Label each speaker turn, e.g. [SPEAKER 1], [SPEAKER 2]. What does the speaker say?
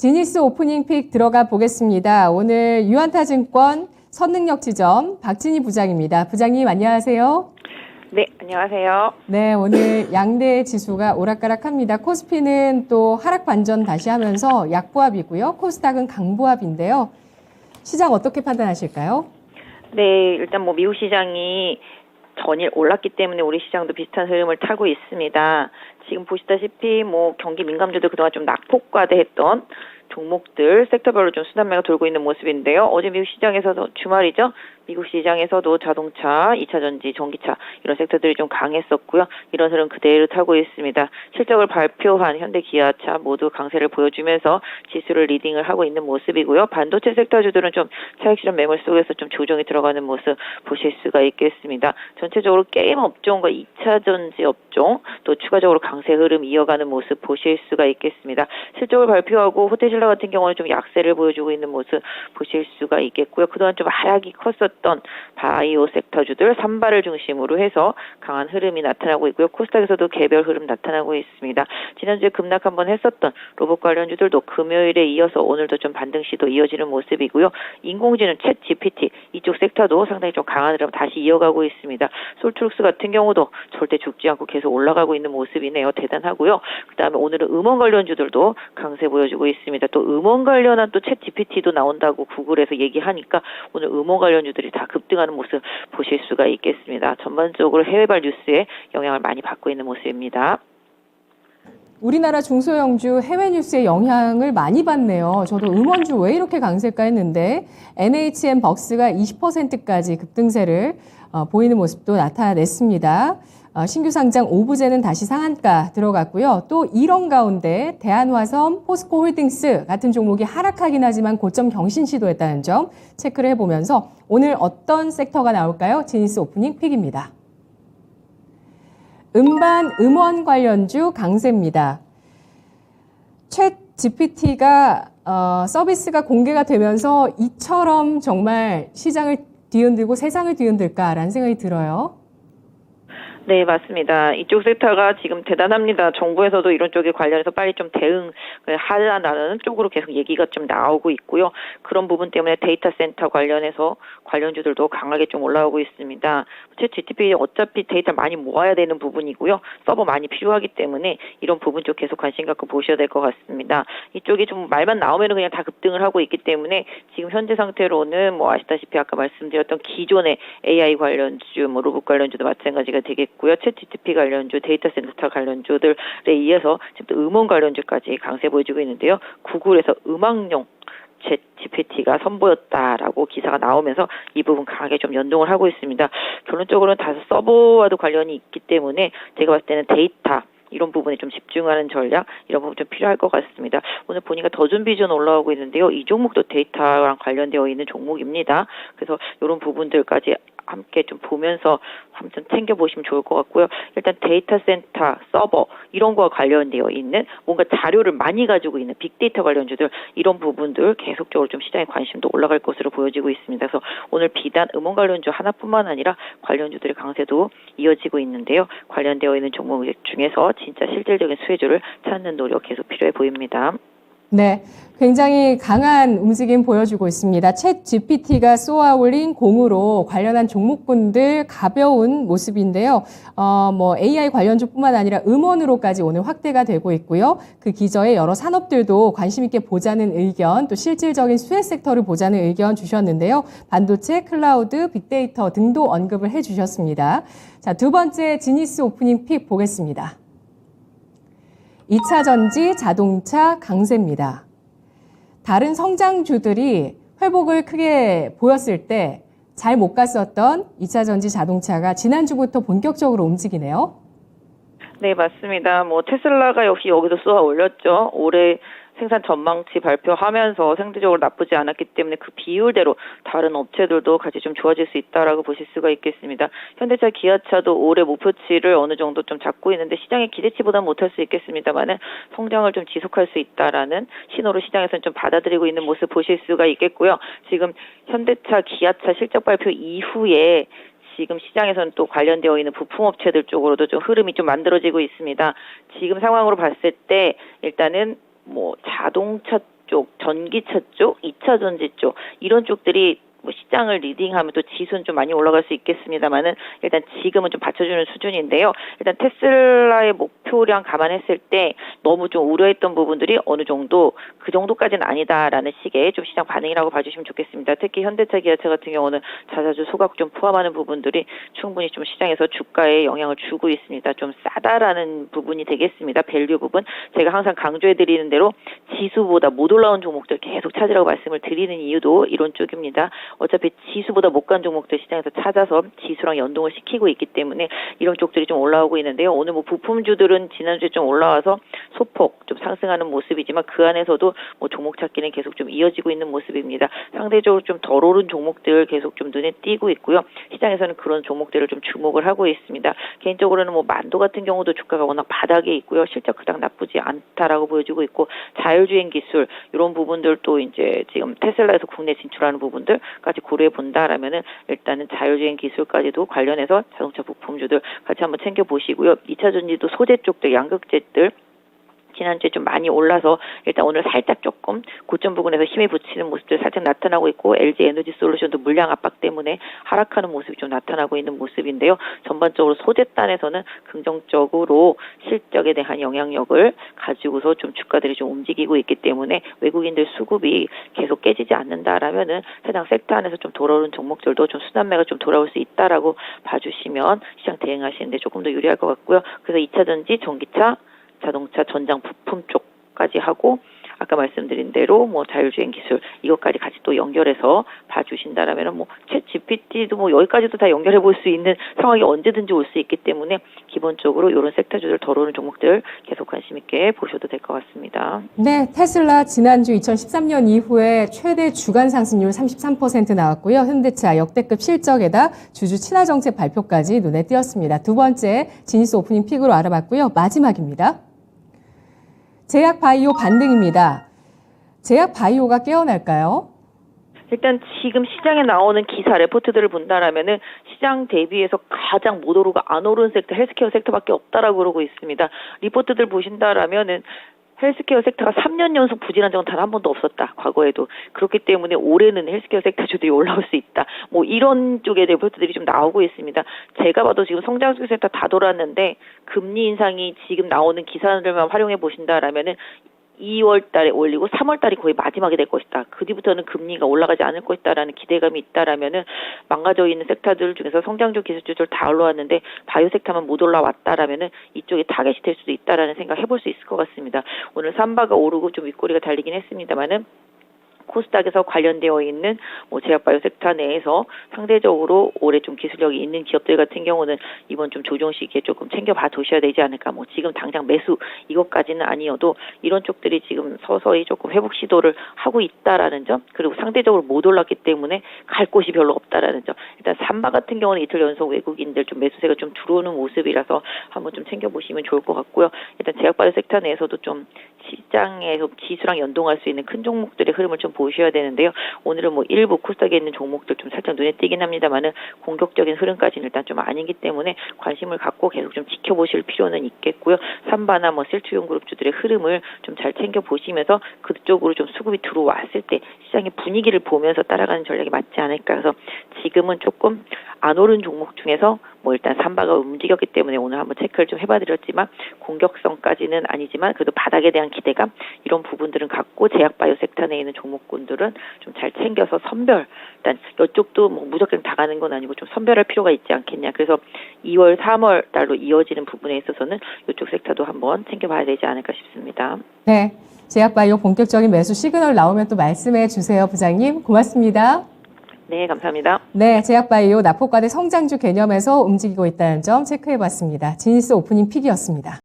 [SPEAKER 1] 지니스 오프닝 픽 들어가 보겠습니다. 오늘 유한타증권 선능력지점 박진희 부장입니다. 부장님 안녕하세요.
[SPEAKER 2] 네, 안녕하세요.
[SPEAKER 1] 네, 오늘 양대 지수가 오락가락합니다. 코스피는 또 하락 반전 다시 하면서 약보합이고요. 코스닥은 강보합인데요. 시장 어떻게 판단하실까요?
[SPEAKER 2] 네, 일단 미국 시장이 전일 올랐기 때문에 우리 시장도 비슷한 흐름을 타고 있습니다. 지금 보시다시피 경기 민감주들 그동안 좀 낙폭과대했던 종목들 섹터별로 좀 순환매가 돌고 있는 모습인데요. 어제 미국 시장에서도 주말이죠. 미국 시장에서도 자동차, 2차 전지, 전기차 이런 섹터들이 좀 강했었고요. 이런 흐름 그대로 타고 있습니다. 실적을 발표한 현대, 기아차 모두 강세를 보여주면서 지수를 리딩을 하고 있는 모습이고요. 반도체 섹터주들은 좀 차익 실현 매물 속에서 좀 조정이 들어가는 모습 보실 수가 있겠습니다. 전체적으로 게임 업종과 2차 전지 업종 또 추가적으로 강세 흐름 이어가는 모습 보실 수가 있겠습니다. 실적을 발표하고 호텔신라 같은 경우는 좀 약세를 보여주고 있는 모습 보실 수가 있겠고요. 그동안 좀 하락이 컸었던 바이오 섹터주들 산발을 중심으로 해서 강한 흐름이 나타나고 있고요. 코스닥에서도 개별 흐름 나타나고 있습니다. 지난주에 급락 한번 했었던 로봇 관련주들도 금요일에 이어서 오늘도 좀 반등 시도 이어지는 모습이고요. 인공지능 챗 GPT 이쪽 섹터도 상당히 좀 강한 흐름 다시 이어가고 있습니다. 솔트룩스 같은 경우도 절대 죽지 않고 계속 올라가고 있는 모습이네요. 대단하고요. 그다음에 오늘은 음원 관련주들도 강세 보여주고 있습니다. 또 음원 관련한 또 챗 GPT도 나온다고 구글에서 얘기하니까 오늘 음원 관련주들이 다 급등하는 모습 보실 수가 있겠습니다. 전반적으로 해외발 뉴스에 영향을 많이 받고 있는 모습입니다.
[SPEAKER 1] 우리나라 중소형주 해외 뉴스의 영향을 많이 받네요. 저도 음원주 왜 이렇게 강세일까 했는데 NHN 벅스가 20%까지 급등세를 보이는 모습도 나타냈습니다. 신규 상장 오브제는 다시 상한가 들어갔고요. 또 이런 가운데 대한화섬, 포스코홀딩스 같은 종목이 하락하긴 하지만 고점 경신 시도했다는 점 체크를 해보면서 오늘 어떤 섹터가 나올까요? 지니스 오프닝 픽입니다. 음반, 음원 관련주 강세입니다. 챗 GPT가 서비스가 공개가 되면서 이처럼 정말 시장을 뒤흔들고 세상을 뒤흔들까라는 생각이 들어요.
[SPEAKER 2] 네, 맞습니다. 이쪽 섹터가 지금 대단합니다. 정부에서도 이런 쪽에 관련해서 빨리 좀 대응을 하라는 쪽으로 계속 얘기가 좀 나오고 있고요. 그런 부분 때문에 데이터 센터 관련해서 관련주들도 강하게 좀 올라오고 있습니다. 챗 GPT 어차피 데이터 많이 모아야 되는 부분이고요. 서버 많이 필요하기 때문에 이런 부분 쪽 계속 관심 갖고 보셔야 될 것 같습니다. 이쪽이 좀 말만 나오면 그냥 다 급등을 하고 있기 때문에 지금 현재 상태로는 아시다시피 아까 말씀드렸던 기존의 AI 관련주, 로봇 관련주도 마찬가지가 되겠고요. 챗 GTP 관련주, 데이터 센터 관련주들에 이어서 지금 음원 관련주까지 강세 보여주고 있는데요. 구글에서 음악용 챗 GPT가 선보였다라고 기사가 나오면서 이 부분 강하게 좀 연동을 하고 있습니다. 결론적으로는 다 서버와도 관련이 있기 때문에 제가 봤을 때는 데이터 이런 부분에 좀 집중하는 전략 이런 부분 좀 필요할 것 같습니다. 오늘 보니까 더준비전 올라오고 있는데요. 이 종목도 데이터랑 관련되어 있는 종목입니다. 그래서 이런 부분들까지 함께 좀 보면서 한번 챙겨보시면 좋을 것 같고요. 일단 데이터 센터, 서버 이런 거와 관련되어 있는 뭔가 자료를 많이 가지고 있는 빅데이터 관련주들 이런 부분들 계속적으로 좀 시장의 관심도 올라갈 것으로 보여지고 있습니다. 그래서 오늘 비단 음원 관련주 하나뿐만 아니라 관련주들의 강세도 이어지고 있는데요. 관련되어 있는 종목 중에서 진짜 실질적인 수혜주를 찾는 노력 계속 필요해 보입니다.
[SPEAKER 1] 네, 굉장히 강한 움직임 보여주고 있습니다. 챗 GPT가 쏘아 올린 공으로 관련한 종목군들 가벼운 모습인데요. AI 관련주뿐만 아니라 음원으로까지 오늘 확대가 되고 있고요. 그 기저에 여러 산업들도 관심 있게 보자는 의견, 또 실질적인 수혜 섹터를 보자는 의견 주셨는데요. 반도체, 클라우드, 빅데이터 등도 언급을 해주셨습니다. 자, 두 번째 지니스 오프닝 픽 보겠습니다. 2차 전지, 자동차 강세입니다. 다른 성장주들이 회복을 크게 보였을 때 잘 못 갔었던 2차 전지 자동차가 지난주부터 본격적으로 움직이네요.
[SPEAKER 2] 네, 맞습니다. 테슬라가 역시 여기서 쏘아 올렸죠. 올해 생산 전망치 발표하면서 상대적으로 나쁘지 않았기 때문에 그 비율대로 다른 업체들도 같이 좀 좋아질 수 있다라고 보실 수가 있겠습니다. 현대차, 기아차도 올해 목표치를 어느 정도 좀 잡고 있는데 시장의 기대치보다는 못할 수 있겠습니다만은 성장을 좀 지속할 수 있다라는 신호로 시장에서는 좀 받아들이고 있는 모습 보실 수가 있겠고요. 지금 현대차, 기아차 실적 발표 이후에 지금 시장에서는 또 관련되어 있는 부품업체들 쪽으로도 좀 흐름이 좀 만들어지고 있습니다. 지금 상황으로 봤을 때 일단은 자동차 쪽, 전기차 쪽, 2차 전지 쪽 이런 쪽들이 뭐 시장을 리딩하면 또 지수는 좀 많이 올라갈 수 있겠습니다만은 일단 지금은 좀 받쳐주는 수준인데요. 일단 테슬라의 목표량 감안했을 때 너무 좀 우려했던 부분들이 어느 정도 그 정도까지는 아니다라는 식의 좀 시장 반응이라고 봐주시면 좋겠습니다. 특히 현대차, 기아차 같은 경우는 자사주 소각 좀 포함하는 부분들이 충분히 좀 시장에서 주가에 영향을 주고 있습니다. 좀 싸다라는 부분이 되겠습니다. 밸류 부분. 제가 항상 강조해드리는 대로 지수보다 못 올라온 종목들 계속 찾으라고 말씀을 드리는 이유도 이런 쪽입니다. 어차피 지수보다 못 간 종목들 시장에서 찾아서 지수랑 연동을 시키고 있기 때문에 이런 쪽들이 좀 올라오고 있는데요. 오늘 뭐 부품주들은 지난주에 좀 올라와서 소폭 좀 상승하는 모습이지만 그 안에서도 뭐 종목 찾기는 계속 좀 이어지고 있는 모습입니다. 상대적으로 좀 덜 오른 종목들 계속 좀 눈에 띄고 있고요. 시장에서는 그런 종목들을 좀 주목을 하고 있습니다. 개인적으로는 뭐 만도 같은 경우도 주가가 워낙 바닥에 있고요. 실적 그닥 나쁘지 않다라고 보여지고 있고 자율주행 기술 이런 부분들도 이제 지금 테슬라에서 국내 진출하는 부분들까지 고려해 본다라면은 일단은 자율주행 기술까지도 관련해서 자동차 부품주들 같이 한번 챙겨 보시고요. 2차 전지도 소재 쪽들, 양극재들 지난주에 좀 많이 올라서 일단 오늘 살짝 조금 고점 부근에서 힘이 붙이는 모습들 살짝 나타나고 있고 LG 에너지 솔루션도 물량 압박 때문에 하락하는 모습이 좀 나타나고 있는 모습인데요. 전반적으로 소재단에서는 긍정적으로 실적에 대한 영향력을 가지고서 좀 주가들이 좀 움직이고 있기 때문에 외국인들 수급이 계속 깨지지 않는다라면은 해당 섹터 안에서 좀 돌아오는 종목들도 좀 순환매가 좀 돌아올 수 있다라고 봐주시면 시장 대응하시는데 조금 더 유리할 것 같고요. 그래서 2차 전지, 전기차, 자동차 전장 부품 쪽까지 하고 아까 말씀드린 대로 뭐 자율주행 기술 이것까지 같이 또 연결해서 봐주신다라면은 뭐 챗 GPT도 뭐 여기까지도 다 연결해 볼 수 있는 상황이 언제든지 올 수 있기 때문에 기본적으로 이런 섹터주들 덜 오는 종목들 계속 관심 있게 보셔도 될 것 같습니다.
[SPEAKER 1] 네, 테슬라 지난주 2013년 이후에 최대 주간 상승률 33% 나왔고요. 현대차 역대급 실적에다 주주 친화 정책 발표까지 눈에 띄었습니다. 두 번째 지니스 오프닝 픽으로 알아봤고요. 마지막입니다. 제약바이오 반등입니다. 제약바이오가 깨어날까요?
[SPEAKER 2] 일단 지금 시장에 나오는 기사 레포트들을 본다라면은 시장 대비해서 가장 못 오르고 안 오른 섹터 헬스케어 섹터밖에 없다라고 그러고 있습니다. 리포트들 보신다라면은 헬스케어 섹터가 3년 연속 부진한 적은 단 한 번도 없었다. 과거에도. 그렇기 때문에 올해는 헬스케어 섹터주들이 올라올 수 있다. 뭐 이런 쪽의 레포트들이 좀 나오고 있습니다. 제가 봐도 지금 성장주 섹터 다 돌았는데 금리 인상이 지금 나오는 기사들만 활용해 보신다라면은 2월 달에 올리고 3월 달이 거의 마지막이 될 것이다. 그 뒤부터는 금리가 올라가지 않을 것이다라는 기대감이 있다라면은 망가져 있는 섹터들 중에서 성장주 기술주들 다 올라왔는데 바이오 섹터만 못 올라왔다라면은 이쪽에 타겟이 될 수도 있다라는 생각 해볼 수 있을 것 같습니다. 오늘 삼바가 오르고 좀 윗꼬리가 달리긴 했습니다만은 코스닥에서 관련되어 있는 뭐 제약바이오 섹터 내에서 상대적으로 올해 좀 기술력이 있는 기업들 같은 경우는 이번 좀 조정 시기에 조금 챙겨봐 두셔야 되지 않을까. 뭐 지금 당장 매수 이것까지는 아니어도 이런 쪽들이 지금 서서히 조금 회복 시도를 하고 있다라는 점, 그리고 상대적으로 못 올랐기 때문에 갈 곳이 별로 없다라는 점. 일단 삼바 같은 경우는 이틀 연속 외국인들 좀 매수세가 좀 들어오는 모습이라서 한번 좀 챙겨보시면 좋을 것 같고요. 일단 제약바이오 섹터 내에서도 좀 시장에서 지수랑 연동할 수 있는 큰 종목들의 흐름을 좀 보셔야 되는데요. 오늘은 뭐 일부 코스닥에 있는 종목들 좀 살짝 눈에 띄긴 합니다만은 공격적인 흐름까지는 일단 좀 아니기 때문에 관심을 갖고 계속 좀 지켜보실 필요는 있겠고요. 삼바나 뭐 셀트리온 그룹주들의 흐름을 좀 잘 챙겨 보시면서 그쪽으로 좀 수급이 들어왔을 때 시장의 분위기를 보면서 따라가는 전략이 맞지 않을까. 그래서 지금은 조금 안 오른 종목 중에서 뭐 일단 삼바가 움직였기 때문에 오늘 한번 체크를 좀 해봐드렸지만 공격성까지는 아니지만 그래도 바닥에 대한 기대감 이런 부분들은 갖고 제약바이오 섹터 내에 있는 종목군들은 좀 잘 챙겨서 선별, 일단 이쪽도 뭐 무조건 다 가는 건 아니고 좀 선별할 필요가 있지 않겠냐. 그래서 2월, 3월 달로 이어지는 부분에 있어서는 이쪽 섹터도 한번 챙겨봐야 되지 않을까 싶습니다.
[SPEAKER 1] 네, 제약바이오 본격적인 매수 시그널 나오면 또 말씀해 주세요, 부장님. 고맙습니다.
[SPEAKER 2] 네, 감사합니다.
[SPEAKER 1] 네, 제약바이오 납폭과대 성장주 개념에서 움직이고 있다는 점 체크해봤습니다. 지니스 오프닝 픽이었습니다.